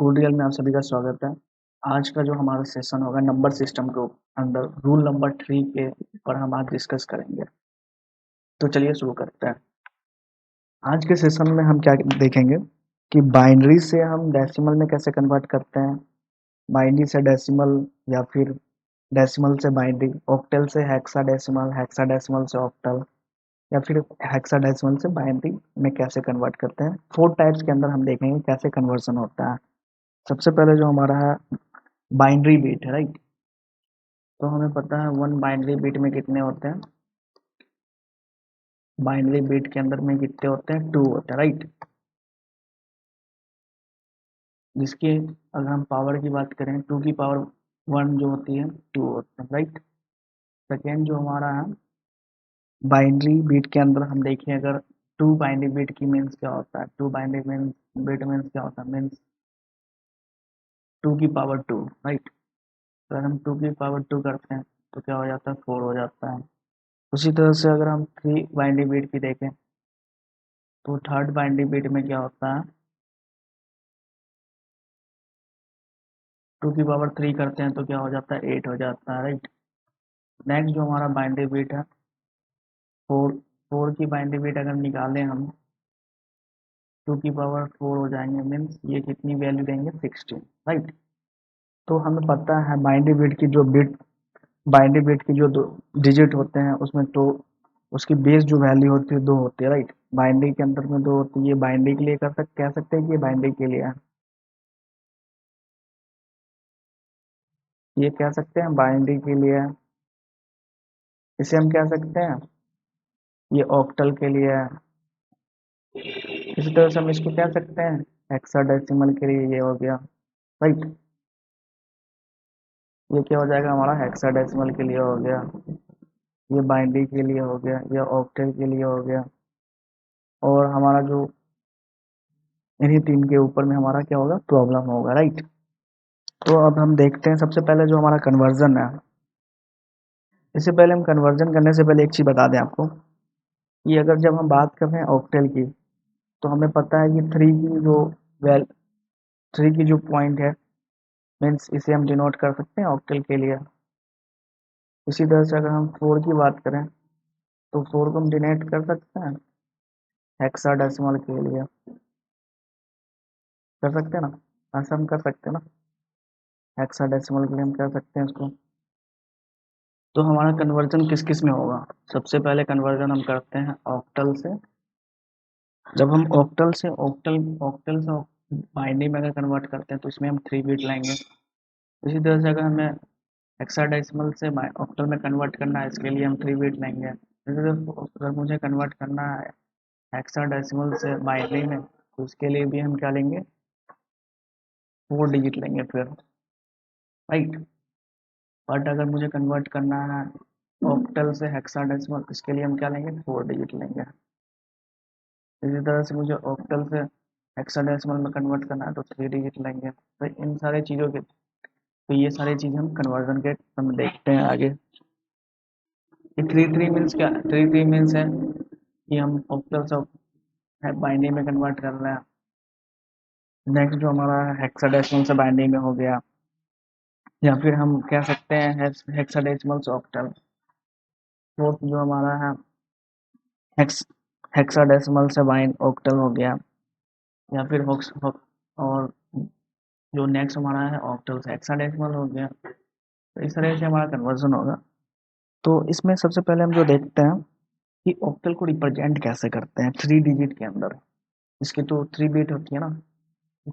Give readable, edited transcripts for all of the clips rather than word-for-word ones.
Cordial में आप सभी का स्वागत है। आज का जो हमारा सेशन होगा नंबर सिस्टम के अंदर रूल नंबर 3 के ऊपर हम आज डिस्कस करेंगे। तो चलिए शुरू करते हैं। आज के सेशन में हम क्या देखेंगे कि बाइनरी से हम डेसिमल में कैसे कन्वर्ट करते हैं, बाइनरी से डेसिमल या फिर डेसिमल से बाइनरी, ऑक्टल से हेक्साडेसिमल, हेक्साडेसिमल से ऑक्टल या फिर हेक्साडेसिमल से बाइनरी में कैसे कन्वर्ट करते हैं। 4 टाइप्स के अंदर हम देखेंगे कैसे कन्वर्सन होता है। सबसे पहले जो हमारा है बाइनरी बिट है, राइट। तो हमें पता है वन बाइनरी बिट में कितने होते हैं, बाइनरी बिट के अंदर में कितने होते हैं, 2 होते हैं, राइट। जिसकी अगर हम पावर की बात करें 2 की पावर 1 जो होती है 2 होते हैं, राइट। सेकेंड जो हमारा है बाइनरी बिट के अंदर हम देखें अगर 2 बाइनरी बिट की मीन्स क्या होता है, 2 बाइनरी मीन्स बिट मीन्स क्या होता है, मीन्स 2 की पावर 2, राइट। अगर हम 2 की पावर 2 करते हैं तो क्या हो जाता है, 4 हो जाता है। उसी तरह से अगर हम 3 बाइनरी बिट की देखें तो थर्ड बाइनरी बिट में क्या होता है, 2 की पावर 3 करते हैं तो क्या हो जाता है, 8 हो जाता है, राइट। नेक्स्ट जो हमारा बाइनरी बिट है 4, 4 की बाइनरी बिट अगर निकालें हम 2 की पावर 4 हो जाएंगे, मीन्स ये कितनी वैल्यू देंगे, 16, राइट। तो हमें पता है बाइनरी बिट की जो दो डिजिट होते हैं उसमें तो उसकी बेस जो वैल्यू होती है 2 होती है, राइट। बाइनरी के अंदर में 2 होती है, ये बाइनरी के लिए कह सकते हैं कि ये बाइनरी के लिए है, ये कह सकते हैं बाइनरी के लिए है। इसे हम कह सकते हैं ये ऑक्टल के लिए है। इसी तरह से हम इसको कह सकते हैं हेक्साडेसिमल के लिए, ये हो गया, राइट। ये क्या हो जाएगा हमारा, हेक्साडेसिमल के लिए हो गया, ये बाइनरी के लिए हो गया, ये ऑक्टल के लिए हो गया। और हमारा जो इन्हीं तीन के ऊपर में हमारा क्या होगा, प्रॉब्लम होगा, राइट। तो अब हम देखते हैं सबसे पहले जो हमारा कन्वर्जन है। इससे पहले हम कन्वर्जन करने से पहले एक चीज़ बता दें आपको कि अगर जब हम बात कर रहे हैं ऑक्टल की तो हमें पता है कि वेल 3 की जो पॉइंट है, मीन्स इसे हम डिनोट कर सकते हैं ऑक्टल के लिए। इसी तरह से अगर हम 4 की बात करें तो 4 को हम डिनोट कर सकते हैं हेक्साडेसिमल के लिए, कर सकते हैं ना, ऐसा हम कर सकते हैं ना, हेक्साडेसिमल के लिए हम कर सकते हैं इसको। तो हमारा कन्वर्जन किस किस में होगा, सबसे पहले कन्वर्जन हम करते हैं ऑक्टल से। जब हम ऑक्टल से बाइनरी में अगर कन्वर्ट करते हैं तो इसमें हम 3 बिट लेंगे। इसी तरह से अगर हमें हेक्साडेसिमल से ऑक्टल में कन्वर्ट करना है, इसके लिए हम 3 बिट लेंगे। इसी तरह अगर मुझे कन्वर्ट करना है हेक्साडेसिमल से बाइनरी में तो उसके लिए भी हम क्या लेंगे, 4 डिजिट लेंगे फिर, राइट। बट अगर मुझे कन्वर्ट करना है ऑक्टल से हेक्साडेसिमल, इसके लिए हम क्या लेंगे, 4 डिजिट लेंगे। इसी तरह से मुझे ऑक्टल से हेक्साडेसिमल में कन्वर्ट करना है तो 3 डिजिट लेंगे। तो इन सारे चीज़ों के, तो ये सारी चीज़ हम कन्वर्जन के हम देखते हैं आगे। ये 3 मीन्स क्या, 3 मीन्स है कि हम ऑक्टल से बाइनरी में कन्वर्ट कर रहे हैं। नेक्स्ट जो हमारा हेक्साडेसिमल से बाइनरी में हो गया, या फिर हम कह सकते हैं हेक्साडेसिमल से ऑक्टल। फोर्थ जो हमारा है हेक्स हेक्साडेसिमल से बाइन ऑक्टल हो गया, या फिर और जो नेक्स्ट हमारा है ऑक्टल से हेक्साडेसिमल हो गया। तो इस तरह से हमारा कन्वर्जन होगा। तो इसमें सबसे पहले हम जो देखते हैं कि ऑक्टल को रिप्रेजेंट कैसे करते हैं 3 डिजिट के अंदर। इसकी तो 3 बिट होती है ना,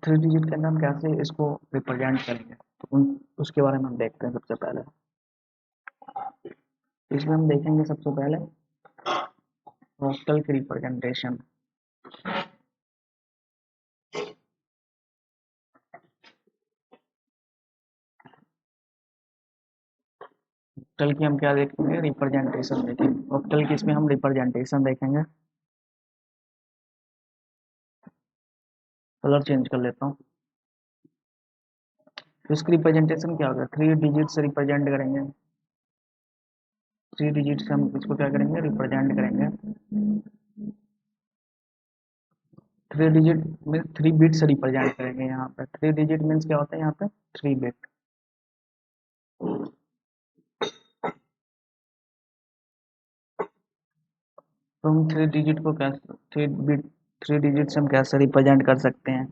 3 डिजिट के अंदर हम कैसे इसको रिप्रेजेंट करेंगे तो उसके बारे में हम देखते हैं सबसे पहले। इसमें हम देखेंगे सबसे पहले ऑक्टल की रिप्रेजेंटेशन। ऑक्टल की हम क्या देखेंगे, रिप्रेजेंटेशन देखेंगे। ऑक्टल की इसमें हम रिप्रेजेंटेशन देखेंगे। कलर चेंज कर लेता हूँ। तो इसकी रिप्रेजेंटेशन क्या होगा, 3 डिजिट से रिप्रेजेंट करेंगे, 3 डिजिट से हम इसको क्या करेंगे, रिप्रेजेंट करेंगे। थ्री डिजिट में 3 बिट से रिप्रेजेंट करेंगे। यहाँ पे 3 डिजिट मीन्स क्या होता है, यहाँ पे 3 बिट। तो हम 3 डिजिट को कैसे, 3 बिट 3 डिजिट से हम कैसे रिप्रेजेंट कर सकते हैं,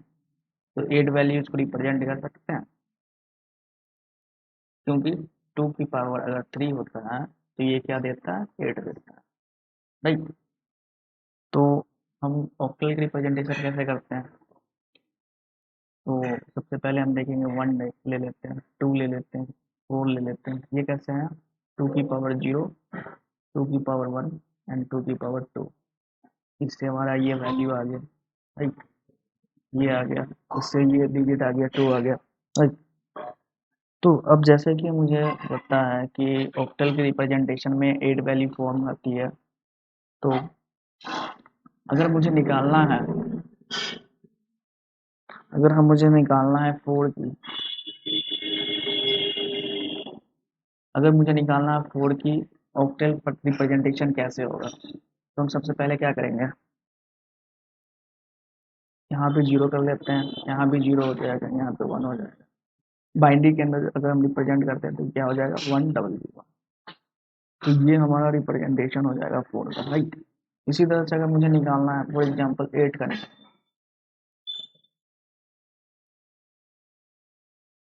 तो 8 वैल्यूज को रिप्रेजेंट कर सकते हैं, क्योंकि 2 की पावर अगर 3 होता है तो ये क्या देता है, 8 देता है, राइट। तो हम ऑक्टल की रिप्रेजेंटेशन कैसे करते हैं, तो सबसे पहले हम देखेंगे 1 ले लेते हैं, 2 ले लेते हैं, 4 ले लेते हैं। ये कैसे हैं, 2 की पावर 0, 2 की पावर 1 एंड 2 की पावर 2। इससे हमारा ये वैल्यू आ गया, राइट, ये आ गया, इससे ये डिजिट आ गया, 2 आ गया, राइट। तो अब जैसे कि मुझे पता है कि ऑक्टल की रिप्रेजेंटेशन में 8 वैल्यू फॉर्म आती है, तो अगर मुझे निकालना है, अगर हम मुझे निकालना है 4 की, अगर मुझे निकालना है 4 की ऑक्टल रिप्रेजेंटेशन कैसे होगा, तो हम सबसे पहले क्या करेंगे, यहाँ पे 0 कर लेते हैं, यहाँ भी 0 हो जाएगा, यहाँ पे 1 हो जाएगा। बाइनरी के अंदर अगर हम रिप्रेजेंट करते हैं तो क्या हो जाएगा, 100। तो ये हमारा रिप्रेजेंटेशन हो जाएगा 4 का, राइट। इसी तरह से अगर मुझे निकालना है फॉर एग्जाम्पल 8 का,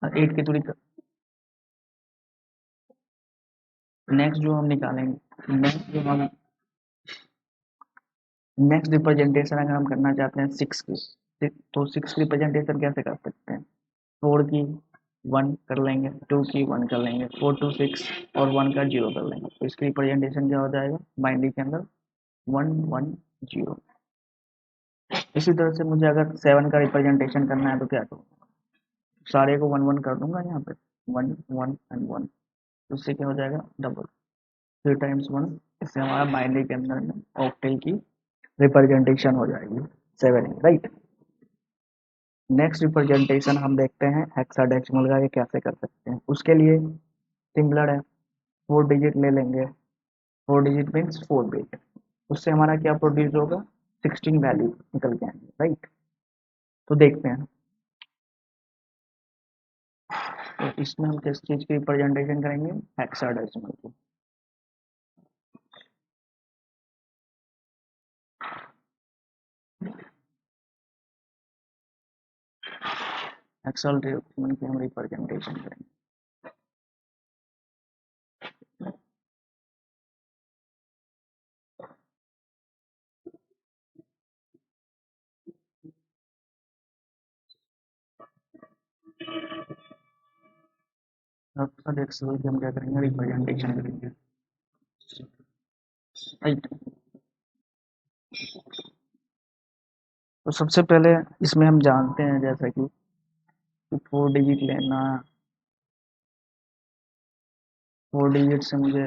8 की थोड़ी नेक्स्ट जो हम निकालेंगे, नेक्स्ट रिप्रेजेंटेशन अगर हम करना चाहते हैं 6 की, तो 6 की रिप्रेजेंटेशन कैसे कर सकते हैं, 4 की 1 कर लेंगे, 2 की 1 कर लेंगे, 4 टू 6 और 1 का 0 कर लेंगे, तो इसकी रिप्रेजेंटेशन क्या हो जाएगा, बाइनरी के अंदर 110। इसी तरह से मुझे अगर 7 का रिप्रेजेंटेशन करना है तो क्या करूँगा, सारे को 1 1 कर दूंगा यहाँ पे, 1 1 एंड 1, तो उससे क्या हो जाएगा, डबल, 3 टाइम्स 1। इससे हमारा बाइनरी के अंदर में ऑक्टेल की रिप्रेजेंटेशन हो जाएगी 7, राइट। नेक्स्ट रिप्रेजेंटेशन हम देखते हैं हेक्साडेसिमल का, ये कैसे कर सकते हैं। उसके लिए सिमिलर है, 4 डिजिट ले लेंगे, 4 डिजिट मीन्स 4 बिट, उससे हमारा क्या प्रोड्यूस होगा, 16 वैल्यू निकल के आएंगे, राइट। तो देखते हैं, तो इसमें हम किस चीज़ की रिप्रेजेंटेशन करेंगे, हेक्साडेसिमल की। हेक्साडेसिमल की हम रिप्रेजेंटेशन करेंगे। हेक्साडेसिमल की हम क्या करेंगे, रिप्रेजेंटेशन करेंगे, राइट। तो सबसे पहले इसमें हम जानते हैं जैसा कि 4 डिजिट लेना, 4 डिजिट से मुझे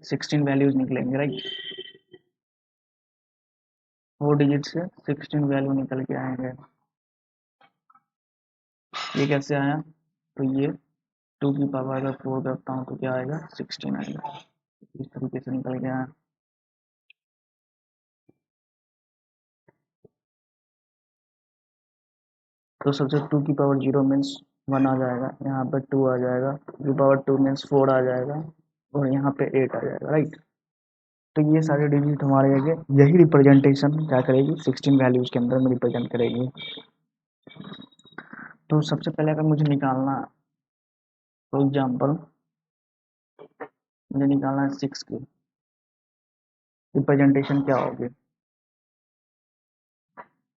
16 वैल्यूज निकलेंगे, राइट। 4 डिजिट से 16 वैल्यू निकल के आएंगे। ये कैसे आया, तो ये 2 की पावर अगर 4 करता हूँ तो क्या आएगा, 16 आएगा, इस तरीके से निकल के आया। तो सबसे 2 की पावर 0 मीन्स 1 आ जाएगा, यहाँ पे 2 आ जाएगा, 2 की पावर 2 मीन्स 4 आ जाएगा, और यहाँ पे 8 आ जाएगा, राइट। तो ये सारे डिजिट हमारे आगे यही रिप्रेजेंटेशन क्या करेगी, 16 वैल्यूज के अंदर में रिप्रेजेंट करेगी। तो सबसे पहले अगर मुझे निकालना, फॉर एग्जाम्पल मुझे निकालना है 6 की रिप्रेजेंटेशन क्या होगी,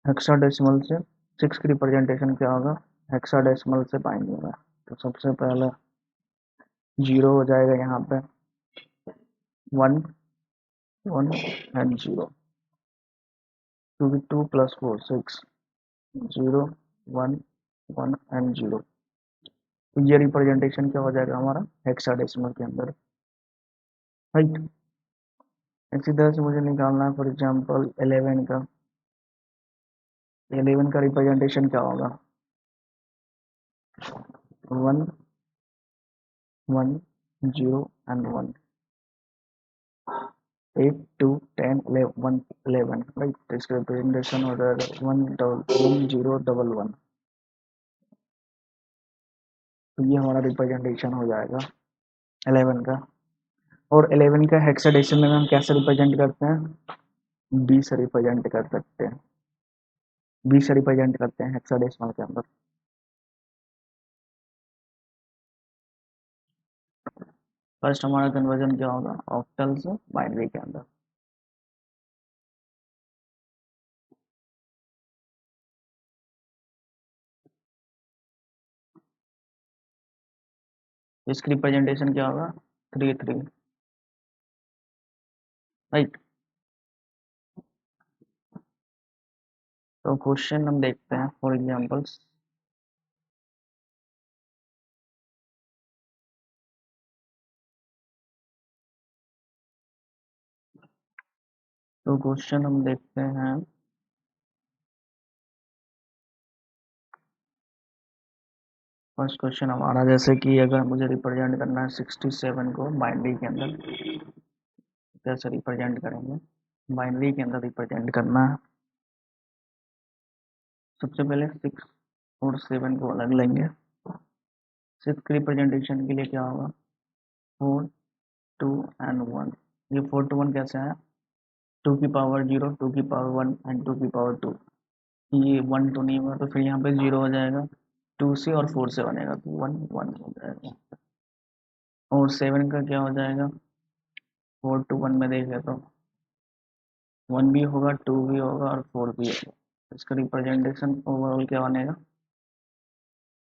हेक्साडेसिमल से 6 की रिप्रेजेंटेशन क्या होगा, हेक्साडेसिमल से पाएंगे मैं। तो सबसे पहले 0 हो जाएगा, यहाँ पे 1 1 एंड 0, क्योंकि 2 प्लस 4 6, 0 1 1 एंड 0। तो ये रिप्रेजेंटेशन क्या हो जाएगा हमारा, हेक्साडेसिमल के अंदर, राइट। इसी तरह से मुझे निकालना है फॉर एग्जांपल 11 का, 11 का रिप्रेजेंटेशन क्या होगा, 1 1 0 एंड 1। 8 2 10 11 11 राइट। तो इसका रिप्रेजेंटेशन हो जाएगा 1 0 1 1। तो ये हमारा रिप्रेजेंटेशन हो जाएगा 11 का। और 11 का हेक्साडेसिमल में हम कैसे रिप्रेजेंट करते हैं, बी से रिप्रेजेंट कर सकते हैं, बी से रिप्रेजेंट करते हैं हेक्साडेसिमल के अंदर। फर्स्ट हमारा कन्वर्जन क्या होगा, ऑक्टल से बाइनरी के अंदर। इसकी रिप्रेजेंटेशन क्या होगा, 3 3 राइट। तो क्वेश्चन हम देखते हैं फॉर एग्जांपल्स। तो क्वेश्चन हम देखते हैं, फर्स्ट क्वेश्चन हमारा जैसे कि अगर मुझे रिप्रेजेंट करना है 67 को बाइनरी के अंदर, कैसे रिप्रेजेंट करेंगे, बाइनरी के अंदर रिप्रेजेंट करना है। सबसे पहले 6 और 7 को अलग लेंगे। 6 के रिप्रेजेंटेशन के लिए क्या होगा, 4 2 एंड 1। ये 4 to 1 कैसे है, 2 की पावर 0 2 की पावर 1 एंड 2 की पावर 2। ये 1 तो नहीं हुआ तो फिर यहाँ पे 0 हो जाएगा, 2 से और 4 से बनेगा तो 1 1 हो जाएगा। और 7 का क्या हो जाएगा, 4 to 1 में देखें तो 1 भी होगा 2 भी होगा और 4 भी होगा। इसका रिप्रेजेंटेशन ओवरऑल क्या बनेगा,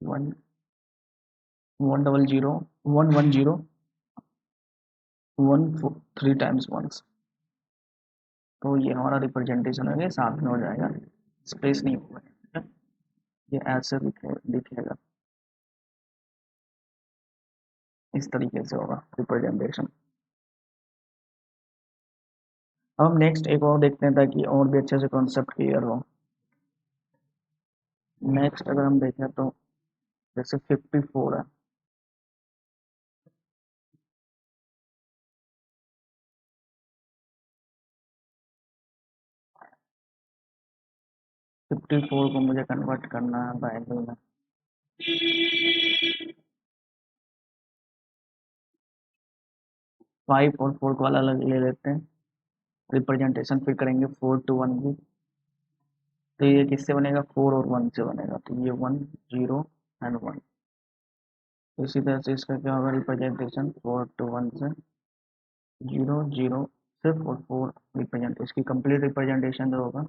1 1 डबल 0 1 1 0 1 3 टाइम्स 1। तो ये हमारा रिप्रेजेंटेशन हो गया, साथ में हो जाएगा, स्पेस नहीं होगा, ठीक है? ये ऐसे दिखेगा, इस तरीके से होगा रिप्रेजेंटेशन। अब हम नेक्स्ट एक और देखते हैं ताकि और भी अच्छे से कॉन्सेप्ट क्लियर हो। नेक्स्ट अगर हम देखें तो जैसे 54 है, 54 को मुझे कन्वर्ट करना है बाइनरी में। 5 और 4 को अलग अलग ले लेते हैं, रिप्रेजेंटेशन फिर करेंगे 4 to 1 की। तो ये किससे बनेगा, 4 और 1 से बनेगा, तो ये 1 0 एंड 1। इसी तरह से इसका क्या होगा रिप्रेजेंटेशन, 4 to 1 से 0 0 सिर्फ और 4 रिप्रेजेंट, इसकी कंप्लीट रिप्रेजेंटेशन जो होगा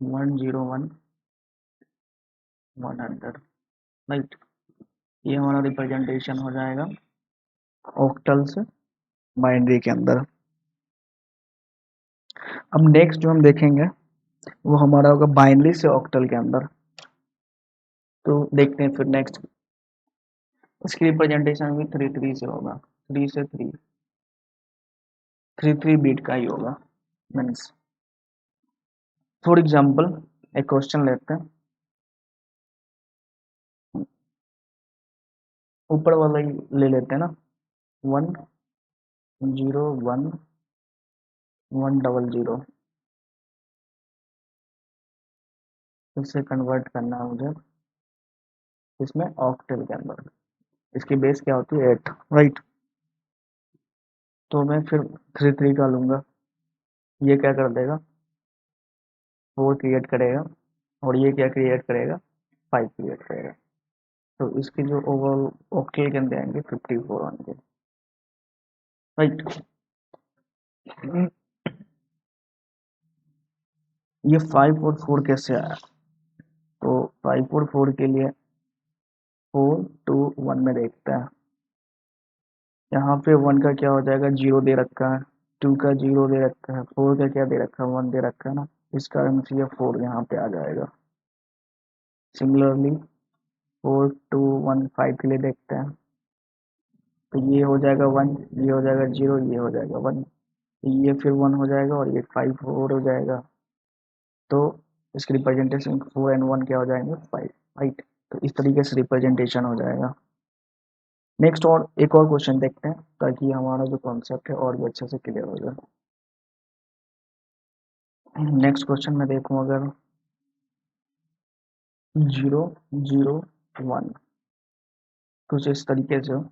1 0 1 100 राइट। ये हमारा रिप्रेजेंटेशन हो जाएगा ऑक्टल से बाइनरी के अंदर। अब नेक्स्ट जो हम देखेंगे वो हमारा होगा बाइनरी से ऑक्टल के अंदर। तो देखते हैं फिर नेक्स्ट, इसकी रिप्रेजेंटेशन भी 3 3 से होगा, 3 से 3 3 3 बीट का ही होगा मीन्स। फॉर एग्जाम्पल एक क्वेश्चन लेते हैं, ऊपर वाला ही ले लेते हैं ना, 1 0 1 1 डबल 0। इसे कन्वर्ट करना है मुझे इसमें ऑक्टल के अंदर। इसकी बेस क्या होती है 8 राइट। तो मैं फिर 3 3 का लूंगा, ये क्या कर देगा 4 क्रिएट करेगा, और ये क्या क्रिएट करेगा 5 क्रिएट करेगा। तो इसके जो ओवरऑल ऑक्टल के अंदर आएंगे 54 आएंगे राइट। ये 5 और 4 कैसे आया, तो 5 और 4 के लिए 4 2 1 में देखते हैं। यहाँ पे 1 का क्या हो जाएगा, 0 दे रखा है, 2 का 0 दे रखा है, 4 का क्या दे रखा है 1 दे रखा है ना, इस कारण से ये 4 यहाँ पे आ जाएगा। सिमिलरली 4 2 1 5 के लिए देखते हैं, तो ये हो जाएगा 1, ये हो जाएगा 0, ये हो जाएगा 1, ये फिर 1 हो जाएगा और ये 5 और हो जाएगा। तो इसकी रिप्रेजेंटेशन 4 एंड 1 क्या हो जाएंगे 5 राइट। तो इस तरीके से रिप्रेजेंटेशन हो जाएगा। नेक्स्ट और एक और क्वेश्चन देखते हैं ताकि हमारा जो कॉन्सेप्ट है और भी अच्छे से क्लियर हो जाए। नेक्स्ट क्वेश्चन में देखूं अगर 0 0 1 कुछ इस तरीके से हो,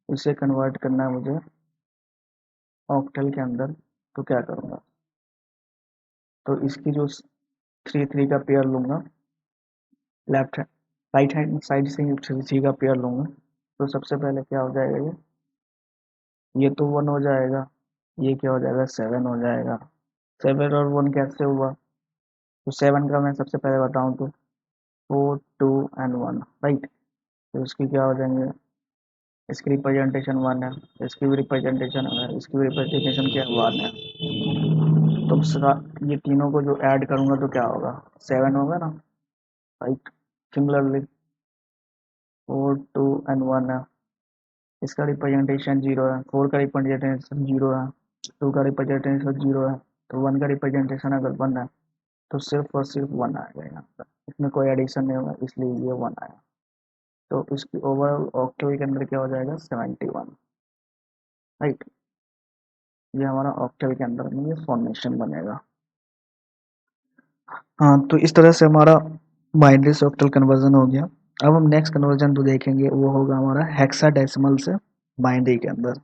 इसे कन्वर्ट करना है मुझे ऑक्टल के अंदर, तो क्या करूँगा? तो इसकी जो 3 3 का पेयर लूँगा, लेफ्ट राइट हैंड साइड से ही 3 का पेयर लूँगा, तो सबसे पहले क्या हो जाएगा, ये तो 1 हो जाएगा, ये क्या हो जाएगा 7 हो जाएगा। 7 और 1 कैसे हुआ? तो 7 का मैं सबसे पहले बताऊँ तो 4 2 एंड 1, राइट। तो इसकी क्या हो जाएंगे, इसकी रिप्रेजेंटेशन 1 है, इसकी भी रिप्रेजेंटेशन है, इसकी भी रिप्रेजेंटेशन क्या 1 है। तो ये तीनों को जो ऐड करूँगा तो क्या होगा, 7 होगा ना, राइट। सिमिलरली 4 2 एंड 1 है, इसका रिप्रेजेंटेशन 0 है, 4 का रिप्रेजेंटेशन 0 है, 2 का रिप्रेजेंटेशन 0 है, तो 1 का रिप्रेजेंटेशन अगर 1 है तो सिर्फ और सिर्फ 1 आएगा यहाँ पर, इसमें कोई एडिशन नहीं होगा, इसलिए ये 1 आया। तो इसकी ओवरऑल ऑक्टल के अंदर क्या हो जाएगा 71, राइट। ये हमारा ऑक्टल के अंदर में ये फॉर्मेशन बनेगा। हाँ, तो इस तरह से हमारा बाइनरी से ऑक्टल कन्वर्जन हो गया। अब हम नेक्स्ट कन्वर्जन जो देखेंगे वो होगा हमारा हेक्साडेसिमल से बाइनरी के अंदर।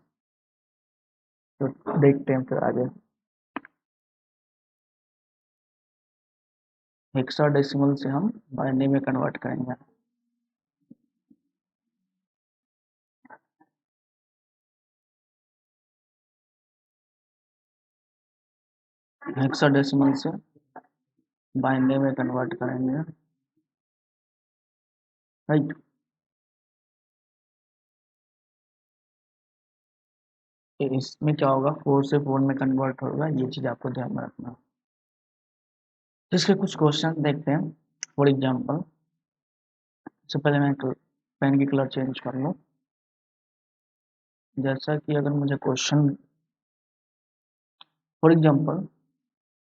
तो देखते हैं फिर आगे। हेक्साडेसिमल से हम बाइनरी में कन्वर्ट करेंगे। हेक्साडेसिमल से बाइनरी में कन्वर्ट करेंगे, राइट। इसमें क्या होगा, 4 से 4 में कन्वर्ट होगा, ये चीज़ आपको ध्यान में रखना। तो इसके कुछ क्वेश्चन देखते हैं। फॉर एग्जाम्पल, सबसे पहले मैं पेन की कलर चेंज कर लूँ। जैसा कि अगर मुझे क्वेश्चन, फॉर एग्जाम्पल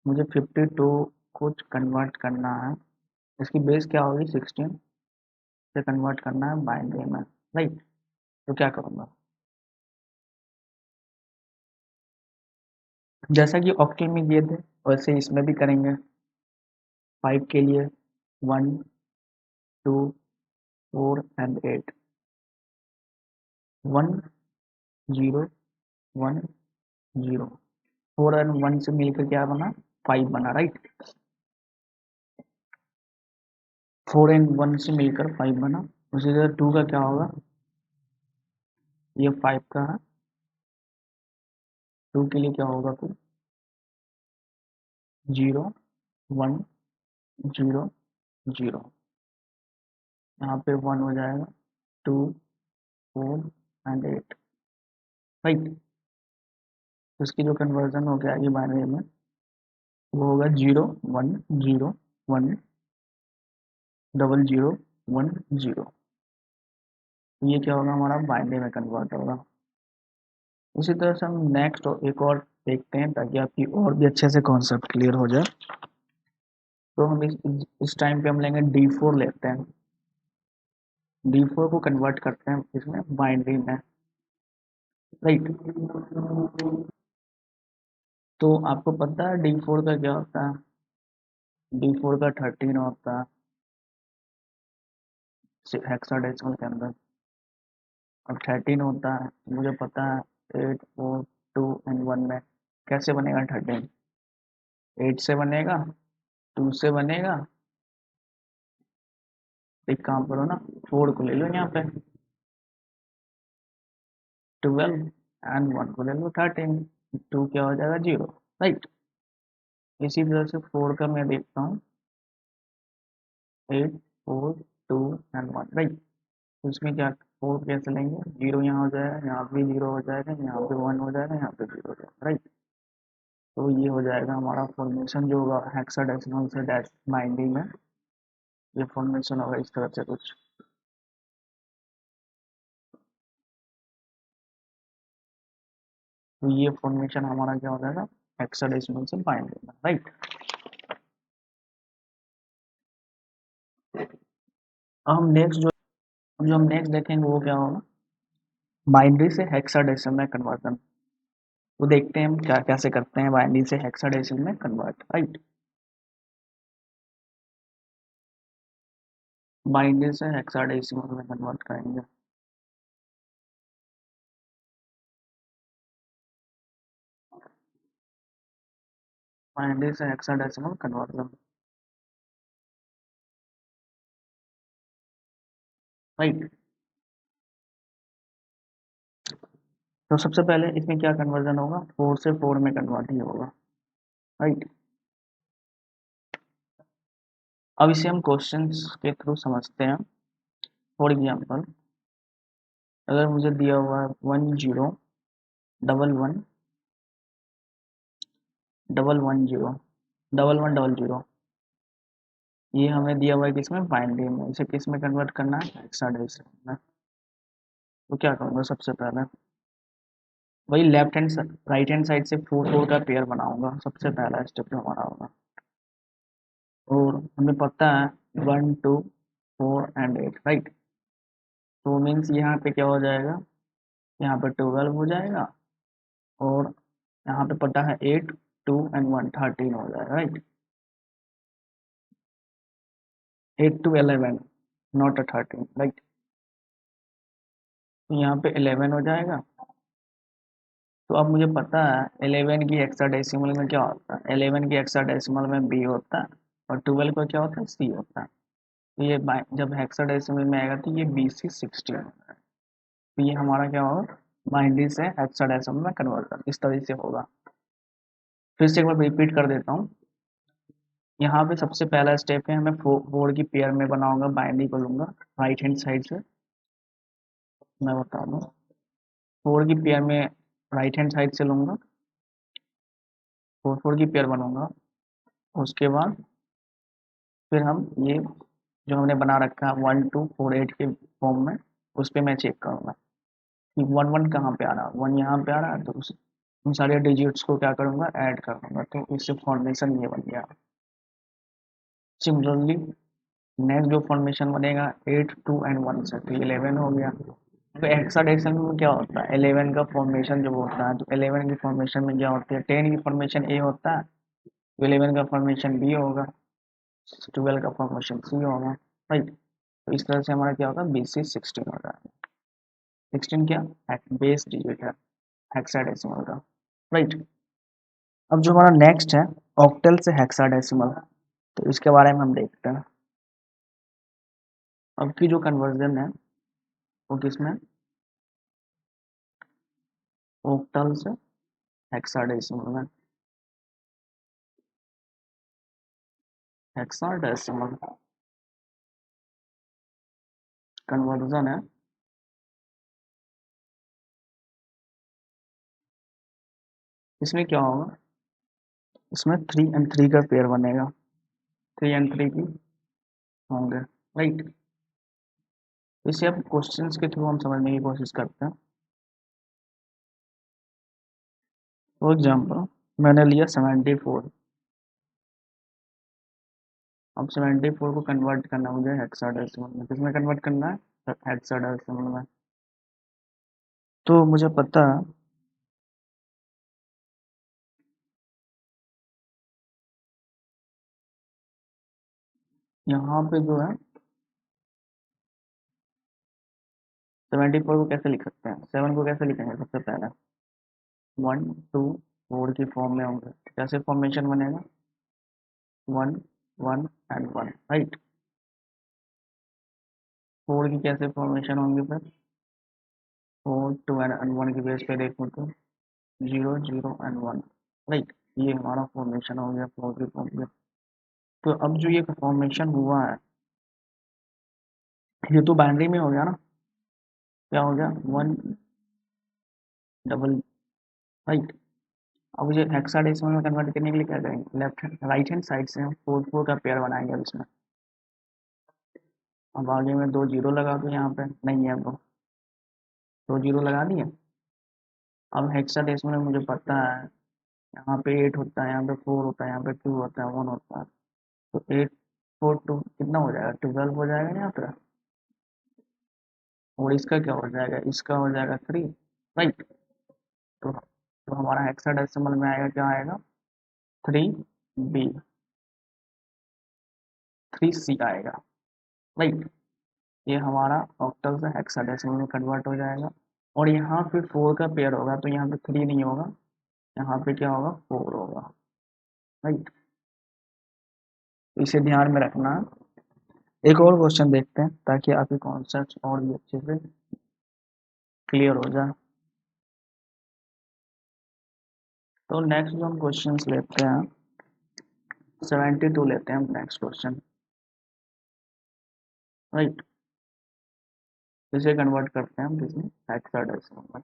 मुझे 52 को कन्वर्ट करना है, इसकी बेस क्या होगी 16 से कन्वर्ट करना है बाइनरी में, राइट। तो क्या करूँगा, जैसा कि ऑक्टल में किए थे वैसे इसमें भी करेंगे। 5 के लिए 1 2 4 एंड 8, 1 0 1 0, 4 एंड 1 से मिलकर क्या बना, 5 बना, राइट। 4 एंड 1 से मिलकर 5 बना। उसी तरह 2 का क्या होगा, ये 5 का है, 2 के लिए क्या होगा फिर 0 1 0 0, यहाँ पे 1 हो जाएगा, 2 4 एंड 8, राइट। उसकी जो कन्वर्जन हो गया ये बाइनरी में, वो होगा 0 1 0 1 0 0 1 0। ये क्या होगा, हमारा बाइनरी में कन्वर्ट होगा। उसी तरह से हम नेक्स्ट एक और देखते हैं ताकि आपकी और भी अच्छे से कॉन्सेप्ट क्लियर हो जाए। तो हम इस टाइम पे हम लेंगे D4 लेते हैं, D4 को कन्वर्ट करते हैं इसमें बाइनरी में, राइट। तो आपको पता है D4 का क्या होता है, D4 का 13 होता है हेक्साडेसिमल के अंदर। अब 13 होता है, मुझे पता है 8 4 2 एंड 1 में कैसे बनेगा 13, 8 से बनेगा, 2 से बनेगा, एक काम करो ना, 4 को ले लो यहाँ पे, 12 एंड 1 को ले लो 13, 2 क्या हो जाएगा 0, राइट। इसी तरह से 4 का मैं देखता हूँ 8 4 2 एंड 1, राइट। तो इसमें क्या 4 कैसे लेंगे, 0 यहाँ हो जाएगा, यहाँ पे 0 हो जाएगा, यहाँ पे 1 हो जाएगा, यहाँ पे 0 हो जाएगा, राइट। तो ये हो जाएगा हमारा फॉर्मेशन जो होगा हेक्साडेसिमल से डैश बाइंडिंग में, ये फॉर्मेशन होगा इस तरह से कुछ। तो ये फॉर्मेशन हमारा क्या हो जाएगा हेक्साडेसिमल से बाइंडिंग में, राइट। अब हम नेक्स्ट जो हम नेक्स्ट देखेंगे वो क्या होगा, बाइनरी से हेक्साडेसिमल में कन्वर्जन, तो देखते हैं हम क्या कैसे करते हैं बाइनरी से हेक्साडेसिमल में कन्वर्ट, राइट। बाइनरी से हेक्साडेसिमल में कन्वर्ट करेंगे। बाइनरी से हेक्साडेसिमल कन्वर्जन, राइट। तो सबसे पहले इसमें क्या कन्वर्जन होगा, 4 से 4 में कन्वर्ट ही होगा, राइट। अब इसे हम क्वेश्चंस के थ्रू समझते हैं। फॉर एग्जांपल, अगर मुझे दिया हुआ है 1011 110 1100, ये हमें दिया हुआ है किसमें, बाइनरी में। इसे किस में कन्वर्ट करना है, हेक्साडेसिमल में। तो क्या करूँगा, सबसे पहले वही left hand right hand side से 4 4 का पेयर बनाऊंगा, सबसे पहला स्टेप जो हमारा होगा। और हमें पता है 1 2 4 एंड 8, राइट। तो मीन्स यहाँ पे क्या हो जाएगा, यहाँ पे 12 हो जाएगा, और यहाँ पे पता है 8 2 एंड 1 13 हो जाएगा, right. 8 to 11, not a 13, right. तो यहाँ पे 11 हो जाएगा। तो अब मुझे पता है 11 की हेक्साडेसिमल में क्या होता है, 11 की हेक्साडेसिमल में बी होता है, और 12 का क्या होता है, सी होता है। तो ये जब हेक्साडेसिमल में आएगा तो ये बी सी 16 होता है। तो ये हमारा क्या होगा, बाइनरी से हेक्साडेसिमल में कन्वर्जन इस तरह से होगा। फिर से एक बार रिपीट कर देता हूँ। यहाँ पे सबसे पहला स्टेप है, हमें फोर की पेयर में बनाऊंगा, बाइनरी को लूंगा राइट हैंड साइड से। मैं बता दूँ, 4 की पेयर में राइट हैंड साइड से लूंगा, 4 4 की पेयर बनाऊंगा। उसके बाद फिर हम ये जो हमने बना रखा है 1248 के फॉर्म में, उस पर मैं चेक करूंगा कि 1 1 कहाँ पे आ रहा है, 1 यहाँ पे आ रहा है, तो उन सारे डिजिट्स को क्या करूंगा, ऐड कर दूंगा, तो इससे फॉर्मेशन ये बन गया। सिमिलरली नेक्स्ट जो फॉर्मेशन बनेगा 8 2 एंड 1 से, तो 11 हो गया। तो हेक्साडेसिमल में क्या होता है, 11 का फॉर्मेशन जब होता है, तो 11 की फॉर्मेशन में क्या होती है, 10 की फॉर्मेशन ए होता है, तो 11 का फॉर्मेशन बी होगा, 12 का फॉर्मेशन सी होगा, राइट। तो इस तरह से हमारा क्या होगा, बी सी 16 होगा। 16 क्या, बेस डिजिट है हेक्साडेसिमल का, राइट। अब जो हमारा नेक्स्ट है ऑक्टल से हेक्साडेसिमल, तो इसके बारे में हम देखते हैं। अब की जो कन्वर्जन है वो किसमें, ऑक्टल से हेक्साडेसिमल में। हेक्साडेसिमल कन्वर्जन है, इसमें क्या होगा, इसमें 3 एंड 3 का पेयर बनेगा, 3 एंड 3 की होंगे, राइट। इसे अब क्वेश्चंस के थ्रू हम समझने की कोशिश करते हैं। फॉर एग्जाम्पल, मैंने लिया 74। अब 74 को कन्वर्ट करना मुझे हेक्साडेसिमल में, किसमें कन्वर्ट करना है, हेक्साडेसिमल में। तो मुझे पता है यहाँ पे जो है 74 को कैसे लिख सकते हैं, 7 को कैसे लिखेंगे, सबसे पहले 1 2 4 की फॉर्म में होंगे, कैसे फॉर्मेशन बनेगा, 1 1 एंड 1, राइट। 4 की कैसे फॉर्मेशन होंगे फिर, 4 2 एंड 1 के बेस पे देखो तो 0 0 एंड 1, राइट। ये हमारा फॉर्मेशन हो गया 4 की फॉर्म में। तो अब जो ये फॉर्मेशन हुआ है, ये तो बाइनरी में हो गया ना, क्या हो गया, 1 डबल, राइट। अब मुझे हेक्साडेसिमल में कन्वर्ट करने के लिए क्या करेंगे, left hand right hand side से हम 4 4 का पेयर बनाएंगे अब इसमें। अब आगे में 2 जीरो लगा दूँ, यहाँ पे नहीं है, अब 2 जीरो लगा दिए। अब हेक्साडेसिमल में मुझे पता है यहाँ पे 8 होता है, यहाँ पे 4 होता है, यहाँ पे 2 होता है, 1 होता है। तो 8 4 2 कितना हो जाएगा, 12 हो जाएगा यहाँ पे। और इसका क्या हो जाएगा, इसका हो जाएगा 3, राइट। तो हमारा हेक्साडेसिमल में आएगा, क्या आएगा, 3b, 3c आएगा, राइट। ये हमारा ऑक्टल से हेक्साडेसिमल में कन्वर्ट हो जाएगा। और यहाँ पे 4 का पेयर होगा, तो यहाँ पे 3 नहीं होगा, यहाँ पे क्या होगा, 4 होगा, राइट। इसे ध्यान में रखना है। एक और क्वेश्चन देखते हैं ताकि आपके कॉन्सेप्ट और भी अच्छे से क्लियर हो जाए। तो नेक्स्ट जो हम क्वेश्चन लेते हैं, 72 लेते हैं हम नेक्स्ट क्वेश्चन, राइट। इसे कन्वर्ट करते हैं हम किसमें, हेक्साडेसिमल में।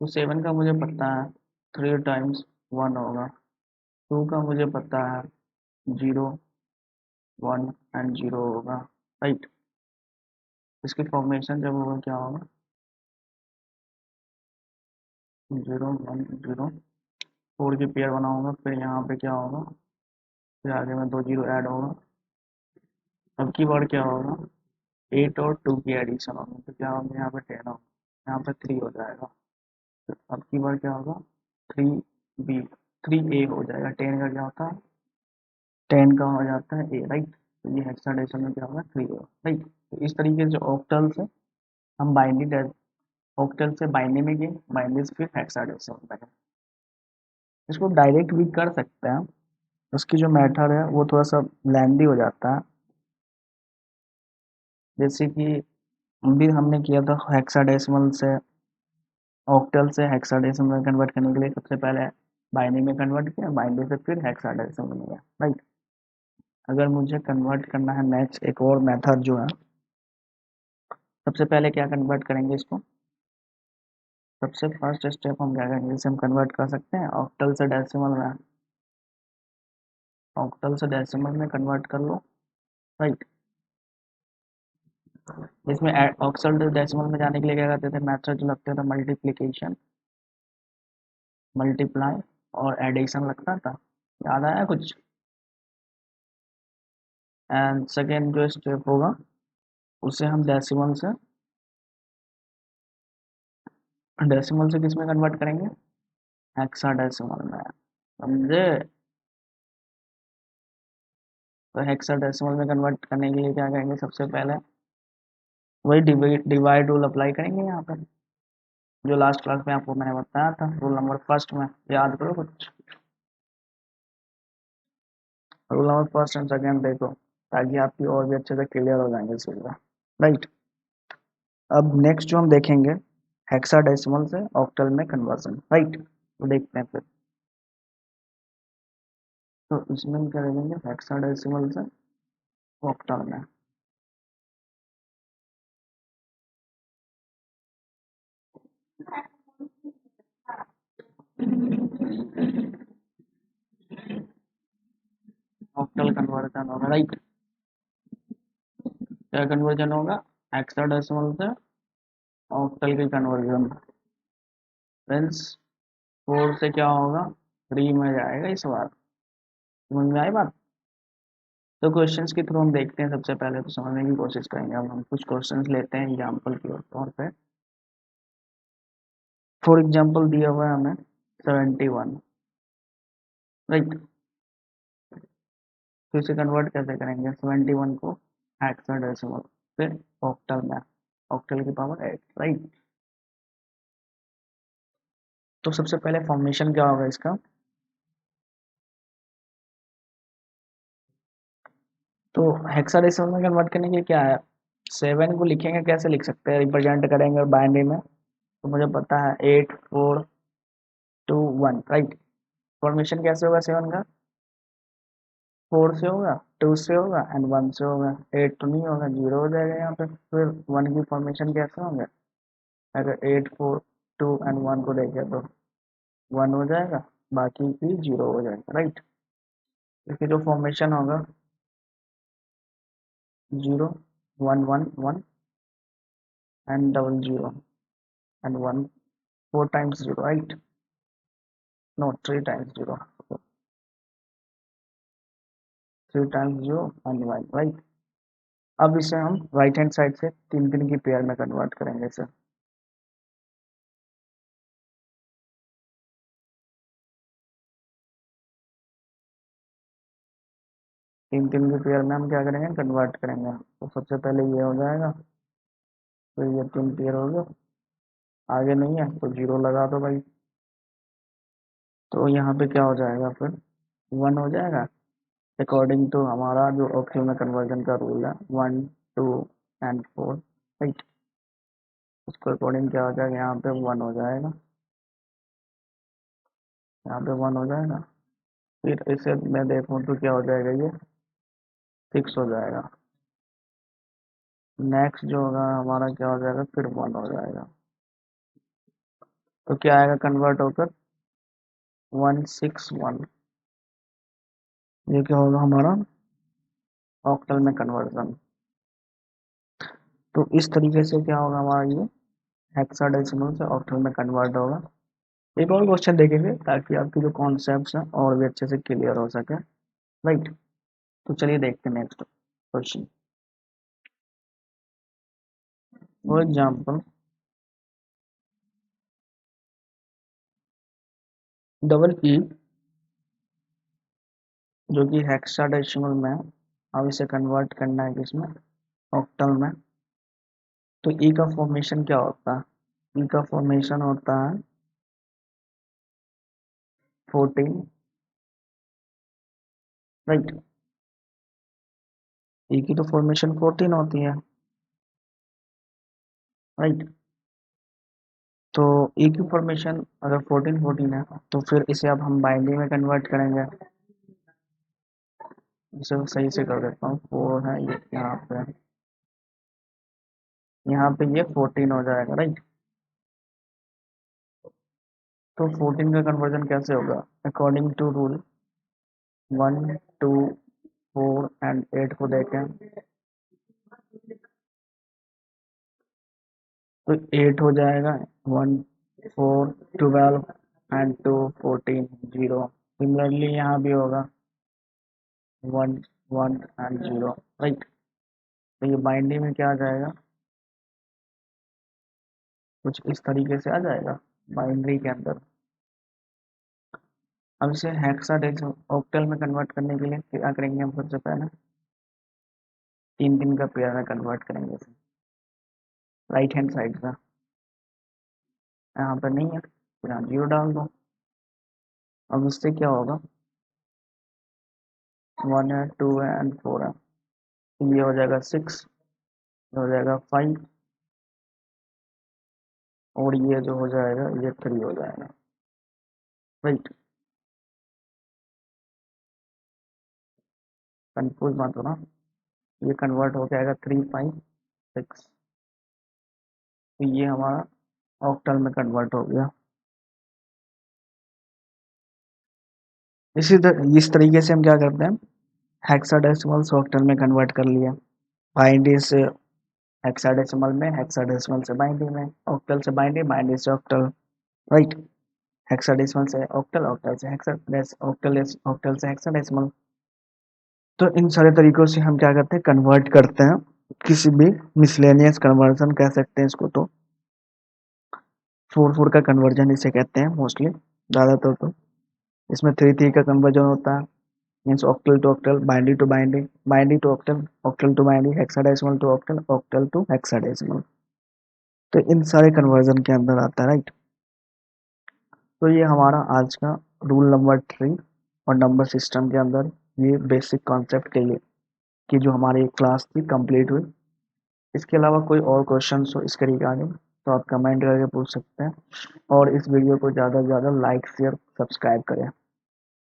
तो 7 का मुझे पता है 3 टाइम्स 1 होगा, 2 का मुझे पता है 0, 1 एंड 0 होगा, राइट। इसकी फॉर्मेशन जब होगा क्या होगा, 0 1 0, 4 की पेयर बनाऊंगा, फिर यहाँ पे क्या होगा, फिर आगे में 2 जीरो ऐड होगा। अब की बार क्या होगा, 8 और 2 की एडिशन होगी, तो क्या होगा, यहाँ पे 10 होगा, यहाँ पे 3 हो जाएगा। तो अब की बार क्या होगा, 3b, 3a हो जाएगा। 10 का क्या होता है, 10 का हो जाता है a, राइट। तो ये हेक्साडेसिमल में क्या होगा, 3a, राइट। तो इस तरीके से ऑक्टल से हम बाइनरी, ऑक्टल से बाइनरी में गए, बाइनरी से फिर हेक्साडेसिमल में गए। इसको डायरेक्ट भी कर सकते हैं, उसकी जो मेथड है वो थोड़ा सा लेंदी हो जाता है। जैसे कि भी हमने किया था हेक्साडेसिमल से ऑक्टल से हेक्साडेसिमल में कन्वर्ट करने के लिए सबसे पहले बाइनरी में कन्वर्ट किया, बाइनरी से फिर हेक्साडेसिमल में गया, राइट। अगर मुझे कन्वर्ट करना है नेक्स्ट एक और मेथड जो है, सबसे पहले क्या कन्वर्ट करेंगे इसको, सबसे फर्स्ट स्टेप हम क्या करेंगे, इसे हम कन्वर्ट कर सकते हैं ऑक्टल से डेसिमल में, ऑक्टल से डेसिमल में कन्वर्ट कर लो, राइट। इसमें ऑक्टल से डेसिमल में जाने के लिए क्या करते थे, मेथड जो लगते थे मल्टीप्लीकेशन, मल्टीप्लाई और एडिशन लगता था, याद आया कुछ। एंड सेकेंड जो स्टेप होगा उसे हम डेसिमल से किस में कन्वर्ट करेंगे, हेक्साडेसिमल में, समझे। तो हेक्साडेसिमल में कन्वर्ट करने के लिए क्या करेंगे, सबसे पहले वही डिवाइड रूल अप्लाई करेंगे यहाँ पर, जो लास्ट क्लास में आपको मैंने बताया था, रूल नंबर फर्स्ट में, याद करो कुछ, rule number first and second देखो, ताकि आपकी और भी अच्छे से क्लियर हो जाएंगे चीज़ें, राइट। अब नेक्स्ट जो हम देखेंगे हेक्साडेसिमल से ऑक्टल में कन्वर्जन, राइट। तो देखते हैं फिर, तो इसमें हम क्या देखेंगे, हेक्साडेसिमल से ऑक्टल में। ऑक्टल कन्वर्जन होगा, राइट। क्या कन्वर्जन होगा, हेक्साडेसिमल से ऑक्टल की कन्वर्जन, मीन्स 4 से क्या होगा, 3 में जाएगा इस बार, समझ में आई बात। तो क्वेश्चंस के थ्रू हम देखते हैं, सबसे पहले तो समझने की कोशिश करेंगे। अब हम कुछ क्वेश्चंस लेते हैं एग्जाम्पल के तौर पे। फॉर एग्जाम्पल दिया हुआ है हमें 71, राइट। तो इसे कन्वर्ट कैसे करेंगे, 71 को हेक्साडेसिमल फिर ऑक्टल में, ऑक्टल की पावर 8, राइट। तो सबसे पहले फॉर्मेशन क्या होगा इसका, तो हेक्साडेसिमल में कन्वर्ट करने के लिए क्या है, 7 को लिखेंगे, कैसे लिख सकते हैं, रिप्रेजेंट करेंगे और बाइनरी में, तो मुझे पता है 8 4 2 1, राइट। फॉर्मेशन कैसे होगा 7 का, 4 से होगा, 2 से होगा एंड 1 से होगा। 8 तो नहीं होगा, 0 हो जाएगा यहाँ पे। फिर 1 की फॉर्मेशन कैसे होंगे, अगर 8 4 2 एंड 1 को देखें तो 1 हो जाएगा, बाकी की 0 हो जाएगा, राइट। इसकी जो फॉर्मेशन होगा 0 1 1 1 and double 0 and 1, 4 times 0, right, no 3 times 0, 3 times 0 and 1, right. अब इसे हम राइट हैंड साइड से 3 3 की पेयर में कन्वर्ट करेंगे इसे। 3 3 की पेयर में हम क्या करेंगे, कन्वर्ट करेंगे। तो सबसे पहले ये हो जाएगा, तो ये 3 पेयर हो गया, आगे नहीं है तो 0 लगा दो भाई। तो यहाँ पे क्या हो जाएगा फिर, 1 हो जाएगा, अकॉर्डिंग टू हमारा जो ऑक्टल में कन्वर्जन का रूल है, 1 2 एंड 4, राइट। उसके अकॉर्डिंग क्या हो जाएगा, यहाँ पे 1 हो जाएगा, यहाँ पे 1 हो जाएगा। फिर इसे मैं देखूँ तो क्या हो जाएगा, ये 6 हो जाएगा। नेक्स्ट जो होगा हमारा क्या हो जाएगा, फिर 1 हो जाएगा। तो क्या आएगा कन्वर्ट होकर, 1 6 1। ये क्या होगा हमारा ऑक्टल में कन्वर्जन। तो इस तरीके से क्या होगा हमारा, ये हेक्साडेसिमल से ऑक्टल में कन्वर्ट होगा। एक और क्वेश्चन देखेंगे ताकि आपकी जो कॉन्सेप्ट्स हैं और भी अच्छे से क्लियर हो सके, राइट। तो चलिए देखते हैं next question. For example, double E जो कि हेक्साडेसिमल में, अब इसे कन्वर्ट करना है किसमें, ऑक्टल में। तो ई का फॉर्मेशन क्या होता है, ई का फॉर्मेशन होता है 14, राइट। ई की तो फॉर्मेशन 14 होती है, राइट। तो ई की फॉर्मेशन अगर 14 है तो फिर इसे अब हम बाइनरी में कन्वर्ट करेंगे। इसे सही से कर देता हूँ, 4 है ये, यहाँ पे ये 14 हो जाएगा, राइट। तो 14 का कन्वर्जन कैसे होगा, अकॉर्डिंग टू रूल 1 2 4 एंड 8 को देखें तो 8 हो जाएगा, 1 4 12 एंड 2 14 0। सिमिलरली यहाँ भी होगा 1 1 एंड 0, राइट। तो ये बाइनरी में क्या आ जाएगा, कुछ इस तरीके से आ जाएगा बाइनरी के अंदर। अब इसे हेक्साडेसिमल ऑक्टल में कन्वर्ट करने के लिए क्या करेंगे, हम सबसे पहले 3 3 का पेयर में कन्वर्ट करेंगे इसे, राइट हैंड साइड का। यहाँ पर नहीं है तो यहाँ 0 डाल दो। अब इससे क्या होगा, 1 है, 2 है एंड 4 है। तो ये हो जाएगा 6, ये हो जाएगा 5, और ये जो हो जाएगा ये 3 हो जाएगा, राइट। कंफ्यूज मत होना, ये कन्वर्ट हो जाएगा 3 5 6। तो ये हमारा ऑक्टल में कन्वर्ट हो गया। इस तरीके से हम क्या करते हैं, हेक्साडेसिमल से ऑक्टल में कन्वर्ट कर लिया, बाइनरी से हेक्साडेसिमल में, हेक्साडेसिमल से बाइनरी में, ऑक्टल से बाइनरी, बाइनरी से ऑक्टल, राइट। हेक्साडेसिमल से ऑक्टल, ऑक्टल से ऑक्टल, ऑक्टल से हेक्साडेसिमल। तो इन सारे तरीकों से हम क्या करते हैं, कन्वर्ट करते हैं किसी भी मिसलेनियस कन्वर्जन कह सकते हैं इसको। तो 4 4 का कन्वर्जन इसे कहते हैं मोस्टली, ज़्यादातर तो इसमें 3 3 का कन्वर्जन होता है, means octal to octal, binary to binary, binary to octal, octal to binary, hexadecimal to octal, octal to hexadecimal. तो इन सारे कन्वर्जन के अंदर आता है, राइट। तो ये हमारा आज का रूल नंबर 3 और नंबर सिस्टम के अंदर ये बेसिक कॉन्सेप्ट के लिए कि जो हमारी क्लास थी कंप्लीट हुई। इसके अलावा कोई और क्वेश्चन हो इसके रिगार्डिंग तो आप कमेंट करके पूछ सकते हैं, और इस वीडियो को ज़्यादा से ज़्यादा लाइक शेयर सब्सक्राइब करें।